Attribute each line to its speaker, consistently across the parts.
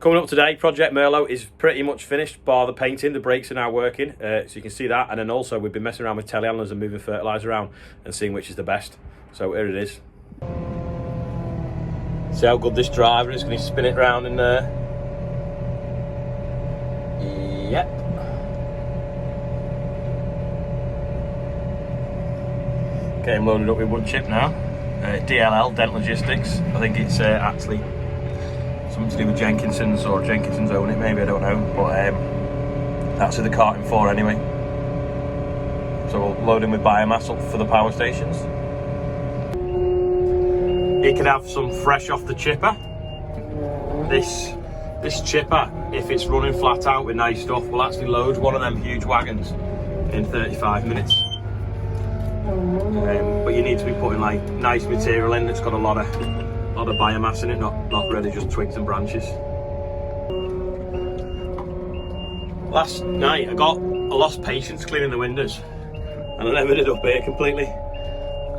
Speaker 1: Coming up today, Project Merlot is pretty much finished, bar the painting. The brakes are now working, so you can see that. And then also we've been messing around with telehandlers and moving fertiliser around and seeing which is the best. So here it is. See how good this driver is. Can he spin it round in there? Yep. Okay, I'm loaded up with wood chip now. DLL, Dent Logistics. I think it's actually something to do with Jenkinson's, or Jenkinson's own it maybe, I don't know. But that's who the carting for anyway. So we'll load him with biomass up for the power stations. He can have some fresh off the chipper. This chipper, if it's running flat out with nice stuff, will actually load one of them huge wagons in 35 minutes. But you need to be putting like nice material in that's got a lot of biomass in it, not really just twigs and branches. Last night I lost patience cleaning the windows, and I levelled it up here completely.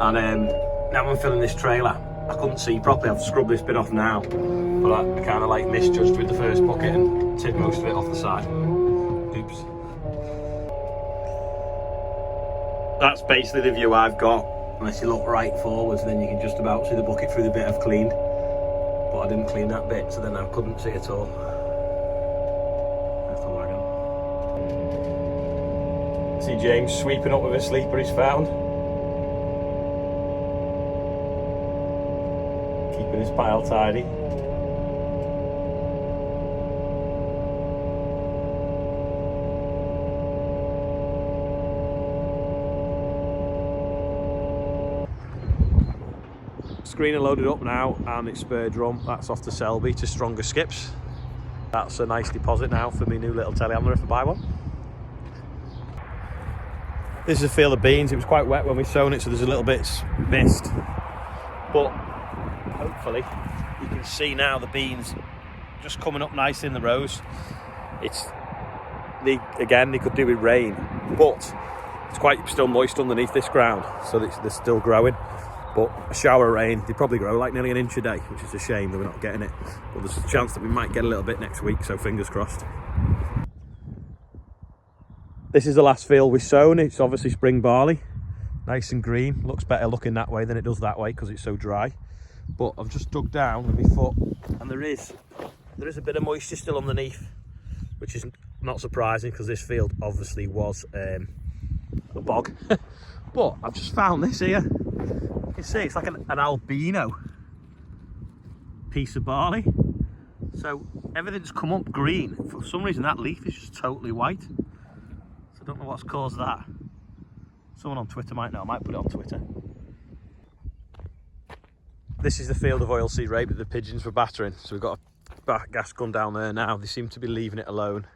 Speaker 1: And now I'm filling this trailer. I couldn't see properly. I've scrubbed this bit off now, but I kind of like misjudged with the first bucket and tipped most of it off the side. Oops. That's basically the view I've got. Unless you look right forwards, then you can just about see the bucket through the bit I've cleaned. But I didn't clean that bit, so then I couldn't see at all. There's the wagon. See James sweeping up with a sleeper he's found. Keeping his pile tidy. Screener loaded up now, and it's spare drum. That's off to Selby to Stronger Skips. That's a nice deposit now for me new little telehandler if I buy one. This is a field of beans. It was quite wet when we sown it, so there's a little bit mist. But hopefully you can see now the beans just coming up nice in the rows. They could do with rain, but it's quite still moist underneath this ground, so they're still growing. But a shower of rain, they probably grow like nearly an inch a day, which is a shame that we're not getting it. But there's a chance that we might get a little bit next week, so fingers crossed. This is the last field we've sown. It's obviously spring barley, nice and green. Looks better looking that way than it does that way because it's so dry. But I've just dug down with my foot, and there is a bit of moisture still underneath, which is not surprising because this field obviously was a bog. But I've just found this here. You can see it's like an albino piece of barley. So everything's come up green. For some reason that leaf is just totally white. So I don't know what's caused that. Someone on Twitter might know. I might put it on Twitter. This is the field of oilseed rape that the pigeons were battering. So we've got a gas gun down there now. They seem to be leaving it alone.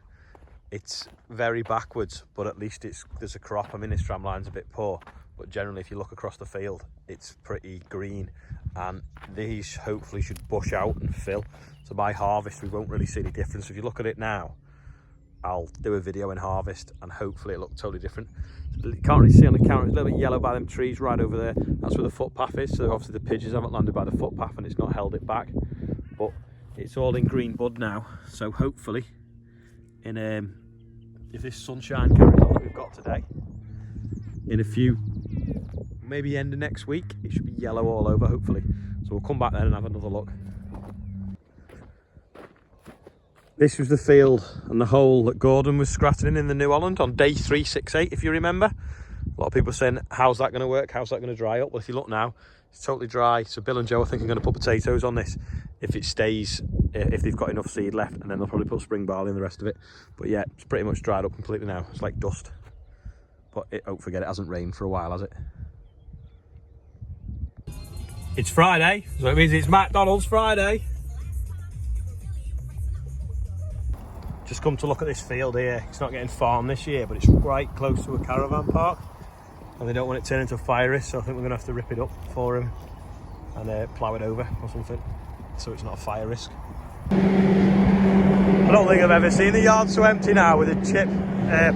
Speaker 1: It's very backwards, but at least there's a crop. I mean, this tram line's a bit poor, but generally if you look across the field, it's pretty green, and these hopefully should bush out and fill. So by harvest, we won't really see any difference. If you look at it now, I'll do a video in harvest, and hopefully it looks totally different. You can't really see on the camera, it's a little bit yellow by them trees right over there. That's where the footpath is, so obviously the pigeons haven't landed by the footpath and it's not held it back. But it's all in green bud now, so hopefully if this sunshine carries on that we've got today, in a few, maybe end of next week, it should be yellow all over hopefully. So we'll come back then and have another look. This was the field and the hole that Gordon was scratching in the New Holland on day 368, if you remember. A lot of people are saying, how's that going to work? How's that going to dry up? Well, if you look now, it's totally dry. So Bill and Joe are thinking going to put potatoes on this if it stays, if they've got enough seed left, and then they'll probably put spring barley in the rest of it. But yeah, it's pretty much dried up completely now. It's like dust. But don't forget, it hasn't rained for a while, has it? It's Friday, so it means it's McDonald's Friday. Just come to look at this field here. It's not getting farmed this year, but it's right close to a caravan park, and they don't want it turned into a fire risk, so I think we're gonna have to rip it up for him and plough it over or something, so it's not a fire risk. I don't think I've ever seen the yard so empty now, with a chip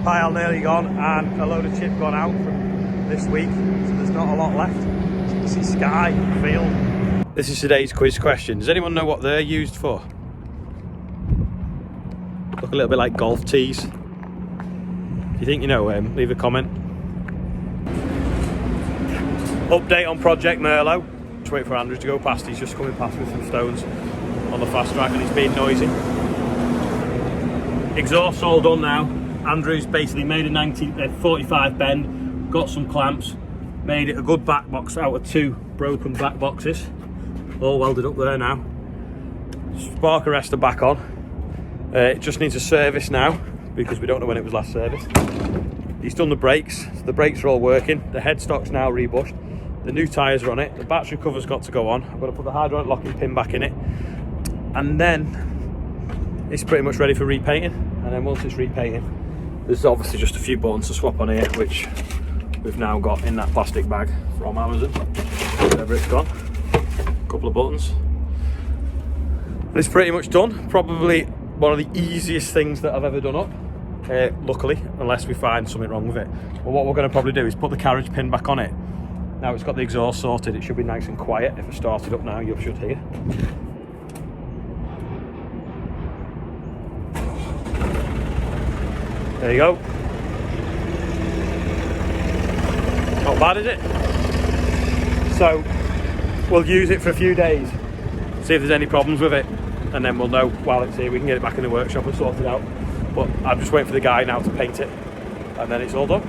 Speaker 1: pile nearly gone and a load of chip gone out from this week, so there's not a lot left. So you can see sky, field. This is today's quiz question. Does anyone know what they're used for? Look a little bit like golf tees. If you think you know him, leave a comment. Update on Project Merlot. Just wait for Andrew to go past. He's just coming past with some stones on the fast track and he's being noisy. Exhaust's all done now. Andrew's basically made a 45 bend, got some clamps, made it a good back box out of 2 broken back boxes. All welded up there now. Spark arrestor back on. It just needs a service now because we don't know when it was last serviced. He's done the brakes. So the brakes are all working. The headstock's now rebushed. The new tyres are on it. The battery cover's got to go on. I've got to put the hydraulic locking pin back in it. And then it's pretty much ready for repainting. And then once it's repainting, there's obviously just a few buttons to swap on here, which we've now got in that plastic bag from Amazon. Wherever it's gone. A couple of buttons. It's pretty much done. Probably one of the easiest things that I've ever done up. Luckily, unless we find something wrong with it. But what we're going to probably do is put the carriage pin back on it. Now it's got the exhaust sorted, it should be nice and quiet. If I start it up now, you should hear. There you go. Not bad, is it? So we'll use it for a few days, see if there's any problems with it, and then we'll know while it's here. We can get it back in the workshop and sort it out. But I'm just waiting for the guy now to paint it, and then it's all done.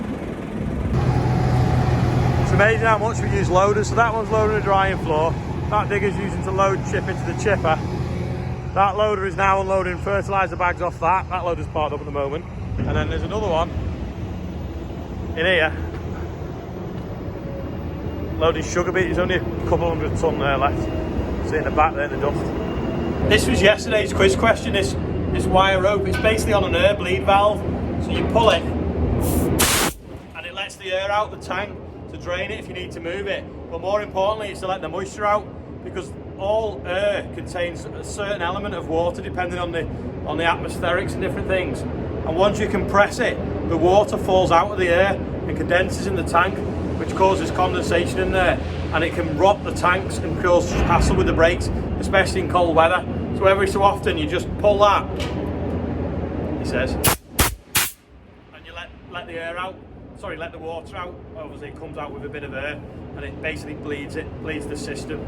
Speaker 1: It's amazing how much we use loaders. So that one's loading a drying floor. That digger's using to load chip into the chipper. That loader is now unloading fertiliser bags off that. That loader's parked up at the moment. And then there's another one in here loading sugar beet. There's only a couple 100 tonne there left. It's in the back there in the dust. This was yesterday's quiz question. This wire rope, it's basically on an air bleed valve. So you pull it and it lets the air out the tank to drain it if you need to move it. But more importantly, it's to let the moisture out, because all air contains a certain element of water depending on the atmospherics and different things. And once you compress it, the water falls out of the air and condenses in the tank, which causes condensation in there, and it can rot the tanks and cause hassle with the brakes, especially in cold weather. So every so often you just pull that, he says, and you let the air out. Sorry, let the water out. Obviously it comes out with a bit of air and it basically bleeds the system.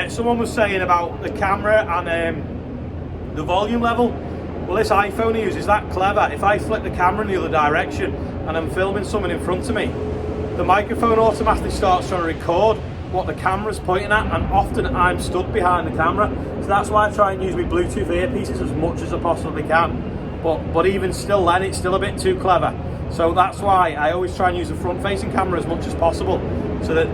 Speaker 1: Someone was saying about the camera and the volume level. Well, this iPhone I use is that clever. If I flip the camera in the other direction and I'm filming someone in front of me, the microphone automatically starts trying to record what the camera's pointing at, and often I'm stood behind the camera. So that's why I try and use my Bluetooth earpieces as much as I possibly can. But even still then, it's still a bit too clever. So that's why I always try and use the front-facing camera as much as possible, so that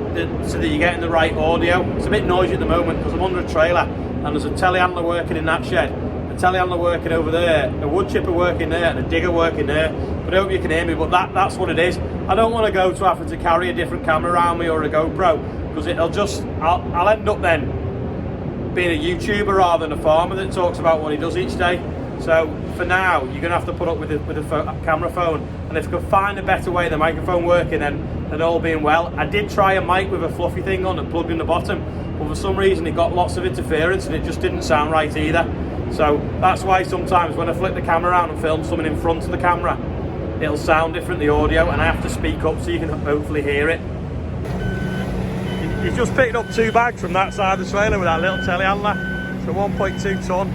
Speaker 1: you're getting the right audio. It's a bit noisy at the moment because I'm under a trailer and there's a telehandler working in that shed, a telehandler working over there, a wood chipper working there, and a digger working there. But I hope you can hear me, but that's what it is. I don't want to go to having to carry a different camera around me or a GoPro, because I'll end up then being a YouTuber rather than a farmer that talks about what he does each day. So for now, you're going to have to put up with a camera phone, and if you can find a better way, the microphone working, then all being well. I did try a mic with a fluffy thing on and plugged in the bottom, but for some reason it got lots of interference and it just didn't sound right either. So that's why sometimes when I flip the camera around and film someone in front of the camera, it'll sound different, the audio, and I have to speak up so you can hopefully hear it. You've just picked up 2 bags from that side of the trailer with that little telehandler. So 1.2 tonne.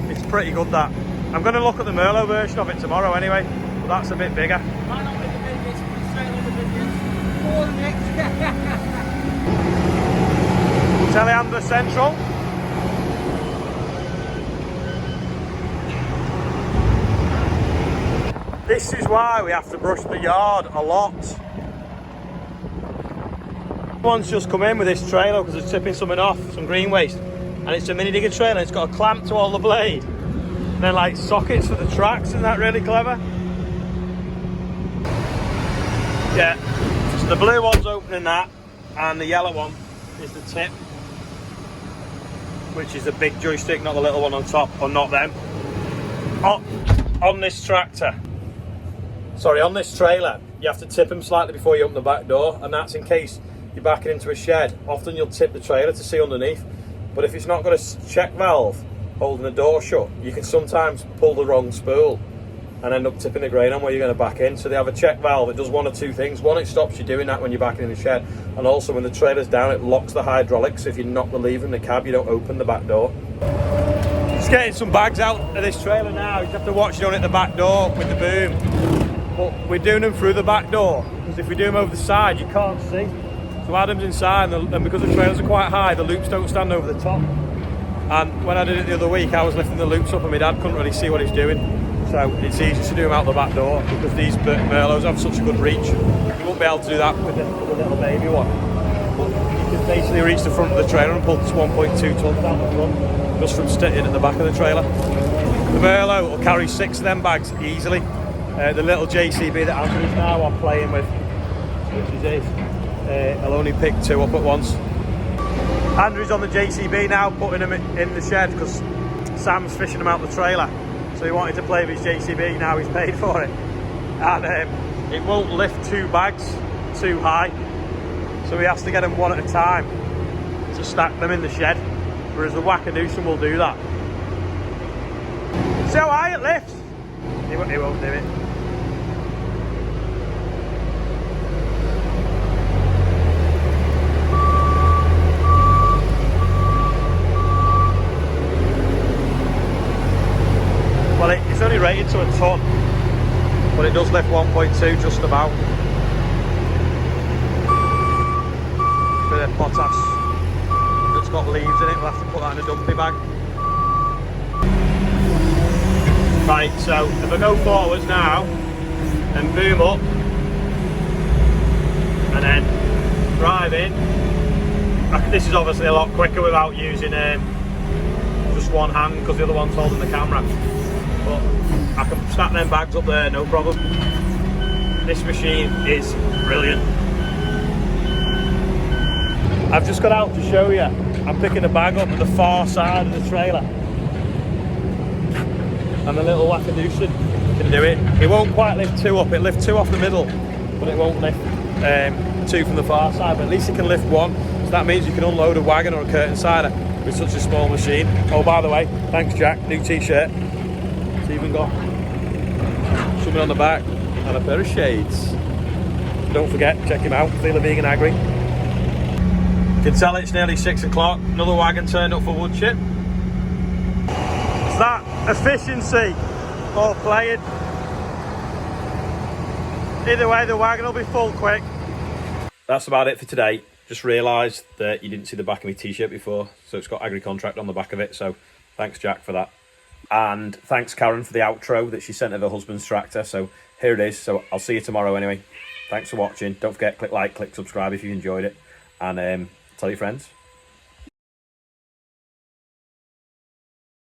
Speaker 1: It's pretty good, that. I'm going to look at the Merlot version of it tomorrow anyway, but that's a bit bigger.
Speaker 2: Why not with the biggest trailer the biggest? More than next.
Speaker 1: Telehandler Central. This is why we have to brush the yard a lot. Someone's just come in with this trailer because it's tipping something off, some green waste, and it's a mini digger trailer. It's got a clamp to all the blade and then like sockets for the tracks. Isn't that really clever? Yeah, so the blue one's opening that, and the yellow one is the tip, which is the big joystick, not the little one on top, or not them. On this tractor, sorry, on this trailer, you have to tip them slightly before you open the back door, and that's in case you're backing into a shed. Often you'll tip the trailer to see underneath, but if it's not got a check valve, holding the door shut, you can sometimes pull the wrong spool and end up tipping the grain on where you're going to back in. So they have a check valve. It does one or two things. One, it stops you doing that when you're backing in the shed, and also when the trailer's down, it locks the hydraulics. If you knock the lever in the cab, you don't open the back door. Just getting some bags out of this trailer now. You have to watch it on at the back door with the boom. But we're doing them through the back door, because if we do them over the side, you can't see. So Adam's inside, and because the trailers are quite high, the loops don't stand over the top. And when I did it the other week, I was lifting the loops up and my dad couldn't really see what he's doing. So it's easy to do them out the back door, because these Merlots have such a good reach. You won't be able to do that with the little baby one. But you can basically reach the front of the trailer and pull this 1.2 tonnes down the front, just from sitting at the back of the trailer. The Merlot will carry 6 of them bags easily. The little JCB that Andrew's now are playing with, which is this, I'll only pick 2 up at once. Andrew's on the JCB now, putting them in the shed, because Sam's fishing them out the trailer. So he wanted to play with his JCB, now he's paid for it. And it won't lift 2 bags too high. So he has to get them one at a time to stack them in the shed. Whereas the Wackadoosum will do that. See how high it lifts? He won't do it. Well, it's only rated to a tonne, but it does lift 1.2 just about. Bit of potash that's got leaves in it, we'll have to put that in a dumpy bag. Right, so if I go forwards now and boom up and then drive in, this is obviously a lot quicker without using just one hand, because the other one's holding the camera. But I can stack them bags up there, no problem. This machine is brilliant. I've just got out to show you. I'm picking a bag up at the far side of the trailer. And the little Wackadoosum can do it. It won't quite lift 2 up, it lifts 2 off the middle, but it won't lift 2 from the far side, but at least it can lift 1. So that means you can unload a wagon or a curtain sider with such a small machine. Oh, by the way, thanks Jack, new t-shirt. It's even got something on the back and a pair of shades. Don't forget, check him out, Feel a Vegan Agri. You can tell it's nearly 6 o'clock. Another wagon turned up for wood chip. It's that efficiency or playing. Either way, the wagon will be full quick. That's about it for today. Just realised that you didn't see the back of my t-shirt before, so it's got Agri Contract on the back of it, so thanks Jack for that. And thanks Karen for the outro that she sent of her husband's tractor. So here it is. So I'll see you tomorrow anyway. Thanks for watching. Don't forget, click like, click subscribe if you enjoyed it. And tell your friends.